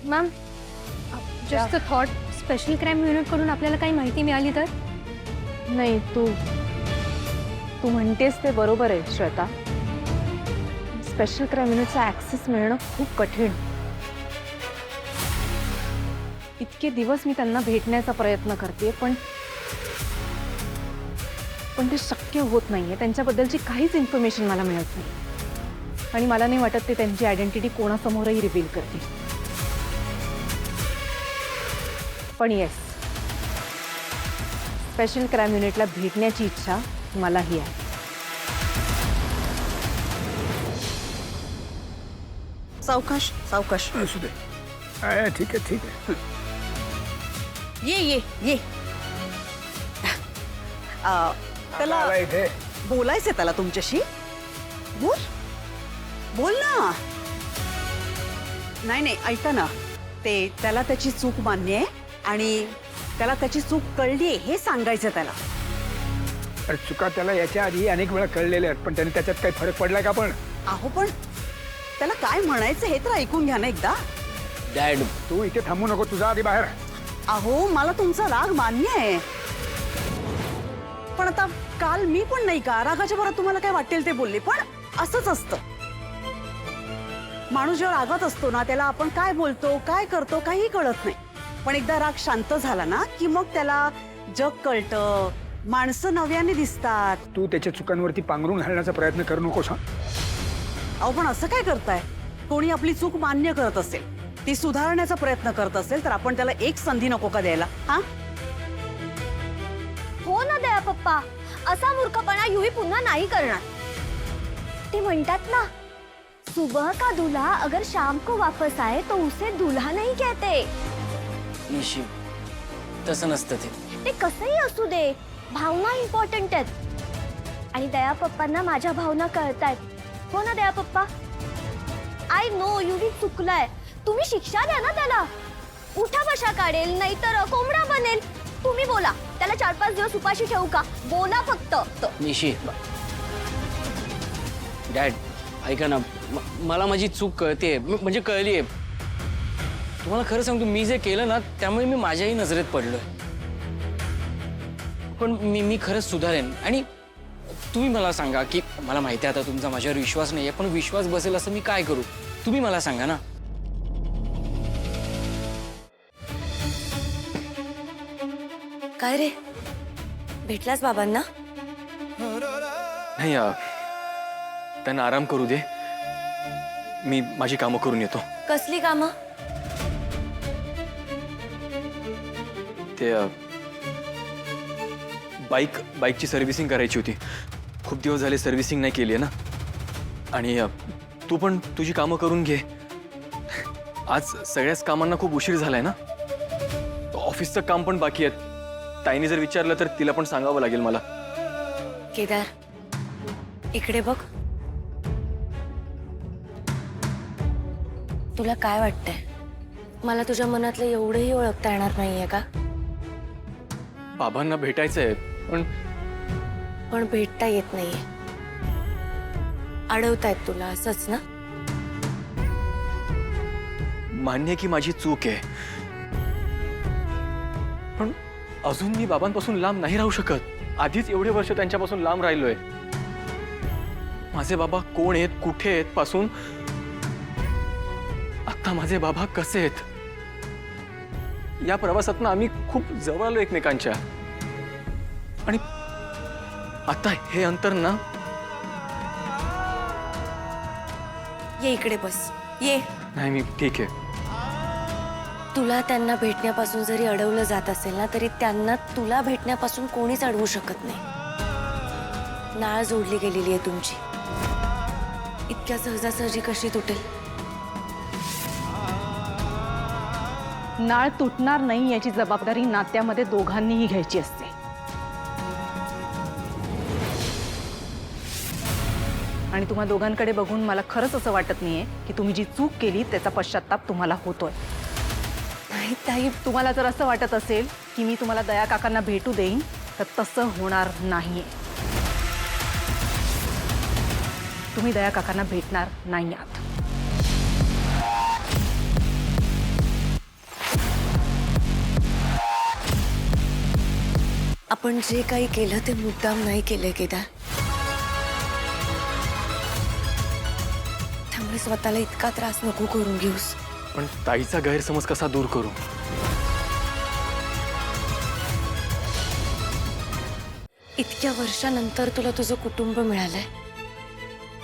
Ma'am just a thought, special crime युनिटकडून आपल्याला काही माहिती मिळाली तर? नाही, तू म्हणतेस ते बरोबर आहे श्वेता. स्पेशल क्राईम युनिटचा ॲक्सेस मिळणं खूप कठीण. इतके दिवस मी त्यांना भेटण्याचा प्रयत्न करते, पण ते शक्य होत नाहीये. त्यांच्याबद्दलची काहीच इन्फॉर्मेशन मला मिळत नाही आणि मला नाही वाटत ते त्यांची आयडेंटिटी कोणासमोरही रिव्हील करतील. पण येस, स्पेशल क्राईम युनिटला भेटण्याची इच्छा मलाही आहे. सावकाश सावकाश. असू दे. ठीक आहे ठीक आहे. ये ये ये. त्याला आला इथे. बोलायचंय त्याला तुमच्याशी. बोल बोल ना. नाही नाही, ऐका ना, ते त्याला त्याची चूक मान्य आहे आणि त्याला त्याची चूक कळली हे सांगायचं त्याला. अरे चुका त्याला याच्या आधी अनेक वेळा कळलेल्या आहेत, पण त्याने त्याच्यात काही फरक पडलाय का? पण अहो पण त्याला काय म्हणायचं हे तर ऐकून घ्या ना एकदा. डॅड, तू इथे थांबू नको, तुझा आधी बाहेर. अहो मला तुमचा राग मान्य आहे, पण आता काल मी पण नाही का रागाच्या भरात तुम्हाला काय वाटेल ते बोलले. पण असंच असतं, माणूस जेव्हा रागात असतो ना त्याला आपण काय बोलतो काय करतो काही कळत नाही. पण एकदा राग शांत झाला ना की मग त्याला जग कळतं, माणसं नव्याने दिसतात. तू त्याच्या चुकांवरती पांघरून घालण्याचा प्रयत्न करू नकोस. अहो पण असं काय करताय? कोणी आपली चूक मान्य करत असेल, ती सुधारण्याचा प्रयत्न करत असेल तर आपण त्याला एक संधी नको का द्यायला? हा हो ना दया पप्पा, असा मूर्खपणा युवी पुन्हा नाही करणार. ते म्हणतात ना, सुबह का दूल्हा अगर शाम को वापस आए तो उसे दूल्हा नहीं कहते. निशी, तसं नसतं ते. ते कसंही असू दे, भावना इम्पॉर्टंट आहेत आणि दया पप्पांना माझ्या भावना कळतायत. हो ना दया पप्पा? आय नो युवी चुकलाय, तुम्ही शिक्षा द्या ना त्याला. उठा बशा काढेल नाहीतर कोंबडा बनेल. तुम्ही बोला, त्याला 4-5 दिवस उपाशी ठेवू का? बोला फक्त. निशी, डॅड ऐका ना, मला माझी चूक कळते, म्हणजे कळली आहे. तुम्हाला खरं सांगतो, मी जे केलं ना त्यामुळे मी माझ्याही नजरेत पडलोय. पण मी खरंच सुधारेन. आणि तुम्ही मला सांगा की, मला माहिती आहे आता तुमचा माझ्यावर विश्वास नाही आहे, पण विश्वास बसेल असं मी काय करू? तुम्ही मला सांगा ना. काय रे, भेटलास बाबांना? नाही, त्यांना आराम करू दे. मी माझी कामं करून येतो. कसली कामं? ते बाईकची सर्व्हिसिंग करायची होती. खूप दिवस झाले सर्व्हिसिंग नाही केली आहे ना. आणि तू पण तुझी कामं करून घे. आज सगळ्याच कामांना खूप उशीर झालाय ना. ऑफिसचं काम पण बाकी आहे. ताईने जर विचारलं तर तिला पण सांगावं लागेल मला. केदार, इकडे बघ. तुला काय वाटतंय? मला तुझ्या मनातलं एवढंही ओळखता येणार नाहीये का? बाबांना भेटायचंय, पण भेटता येत नाहीये. अडवतायत तुला, असंच ना? मान्य की माझी चूक आहे, पण अजून मी बाबांपासून लांब नाही राहू शकत. आधीच एवढे वर्ष त्यांच्यापासून लांब राहिलोय. माझे बाबा कोण आहेत, कुठे आहेत पासून आता माझे बाबा कसे आहेत, या प्रवासात आम्ही खूप जवळ आलो एकमेकांच्या. आणि आता हे अंतर ना. ये इकडे बस, ये. नाही, मी ठीक आहे. तुला त्यांना भेटण्यापासून जरी अडवलं जात असेल ना, तरी त्यांना तुला भेटण्यापासून कोणीच अडवू शकत नाही. नाळ जोडली गेलेली आहे तुमची. इतक्या सहजासहजी कशी तुटेल? नाळ तुटणार नाही याची जबाबदारी नात्यामध्ये दोघांनीही घ्यायची असते. आणि तुम्हा दोघांकडे बघून मला खरंच असं वाटत नाहीये की तुम्ही जी चूक केली त्याचा पश्चाताप तुम्हाला होतोय. नाही ताई, तुम्हाला जर असं वाटत असेल की मी तुम्हाला दया काकांना भेटू देईन तर तसं होणार नाहीये. तुम्ही दया काकांना भेटणार नाही आहात. आपण जे काही केलं ते मुद्दाम नाही केलंय केदार. त्यामुळे स्वतःला इतका त्रास नको करून घेऊस. पण ताईचा गैरसमज कसा दूर करू? इतक्या वर्षानंतर तुला तुझं कुटुंब मिळालंय,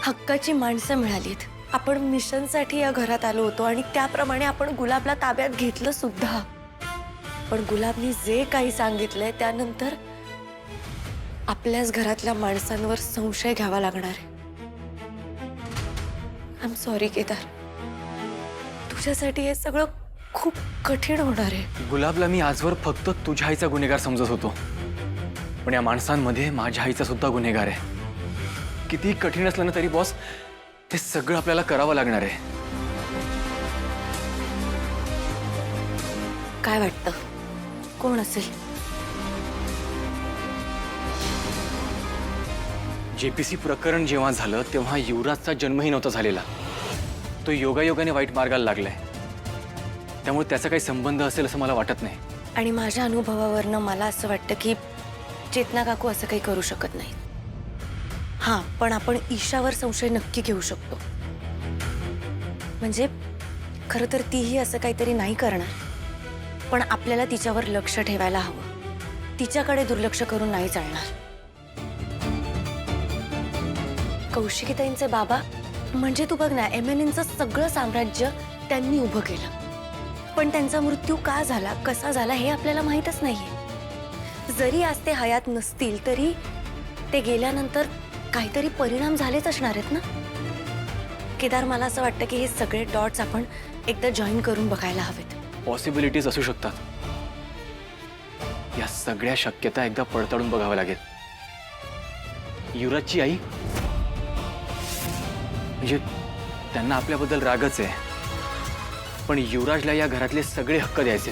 हक्काची माणसं मिळालीत. आपण मिशनसाठी या घरात आलो होतो आणि त्याप्रमाणे आपण गुलाबला ताब्यात घेतलं सुद्धा. पण गुलाबनी जे काही सांगितलंय त्यानंतर आपल्याच घरातल्या माणसांवर संशय घ्यावा लागणार आहे. I am sorry Kedar. तुझ्यासाठी हे सगळं खूप कठीण होणार आहे. गुलाबला मी आजवर फक्त तुझ्या आईचा गुन्हेगार समजत होतो, पण या माणसांमध्ये माझ्या आईचा सुद्धा गुन्हेगार आहे. किती कठीण असलं ना तरी बॉस, ते सगळं आपल्याला करावं लागणार आहे. काय वाटतं कोण असेल? JPC प्रकरण जेव्हा झालं तेव्हा युवराजचा जन्मही नव्हता झालेला. तो योगायोगाने वाईट मार्गाला लागलाय, त्यामुळे त्याचा काही संबंध असेल असं मला वाटत नाही. आणि माझ्या अनुभवावरनं मला असं वाटतं की चेतना काकू असं काही करू शकत नाही. हां, पण आपण ईशावर संशय नक्की घेऊ शकतो. म्हणजे खरं तर तीही असं काहीतरी नाही करणार, पण आपल्याला तिच्यावर लक्ष ठेवायला हवं. तिच्याकडे दुर्लक्ष करून नाही चालणार. कौशिकीताईंचे बाबा म्हणजे तू बघ ना, MNNचं सगळं साम्राज्य त्यांनी उभं केलं, पण त्यांचा मृत्यू का झाला, कसा झाला हे आपल्याला माहीतच नाहीये. जरी आज ते हयात नसतील तरी ते गेल्यानंतर काहीतरी परिणाम झालेच असणार आहेत ना. केदार, मला असं वाटतं की हे सगळे डॉट्स आपण एकदा जॉईन करून बघायला हवेत. पॉसिबिलिटीज असू शकतात. या सगळ्या शक्यता एकदा पडताळून बघाव्या लागेल. युवराजची आई म्हणजे त्यांना आपल्याबद्दल रागच आहे, पण युवराजला या घरातले सगळे हक्क द्यायचे.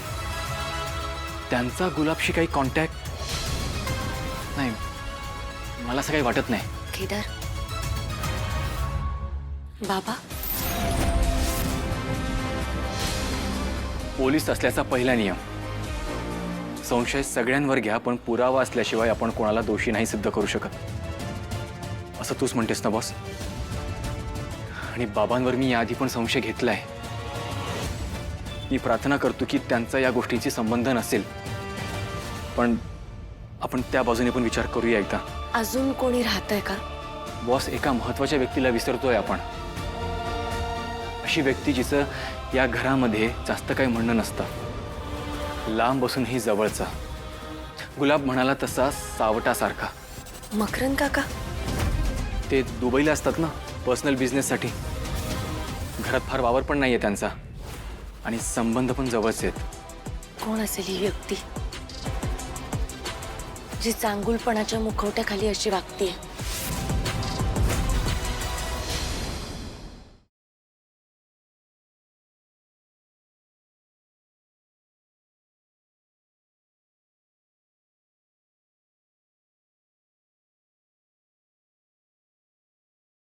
त्यांचा गुलाबशी काही कॉन्टॅक्ट नाही, मला असं काही वाटत नाही. केदार, बाबा पोलीस असल्याचा पहिला नियम, संशय सगळ्यांवर घ्या, पण पुरावा असल्याशिवाय आपण कोणाला दोषी नाही सिद्ध करू शकत, असं तूच म्हणतेस ना बॉस. आणि बाबांवर मी याआधी पण संशय घेतलाय. मी प्रार्थना करतो की त्यांचा या गोष्टींशी संबंध नसेल, पण आपण त्या बाजूने पण विचार करूया एकदा. अजून कोणी राहतंय का? बॉस, एका महत्वाच्या व्यक्तीला विसरतोय आपण. अशी व्यक्ती जिचं या घरामध्ये जास्त काही म्हणणं नसतं, लांब बसूनही जवळचा. गुलाब म्हणाला तसा सावटासारखा. मकरंद काका? ते दुबईला असतात ना, पर्सनल बिझनेससाठी. घरात फार वावर पण नाहीये त्यांचा, आणि संबंध पण जवळचे आहेत. कोण असेल ही व्यक्ती जी चांगुलपणाच्या मुखवट्याखाली अशी वागतीये?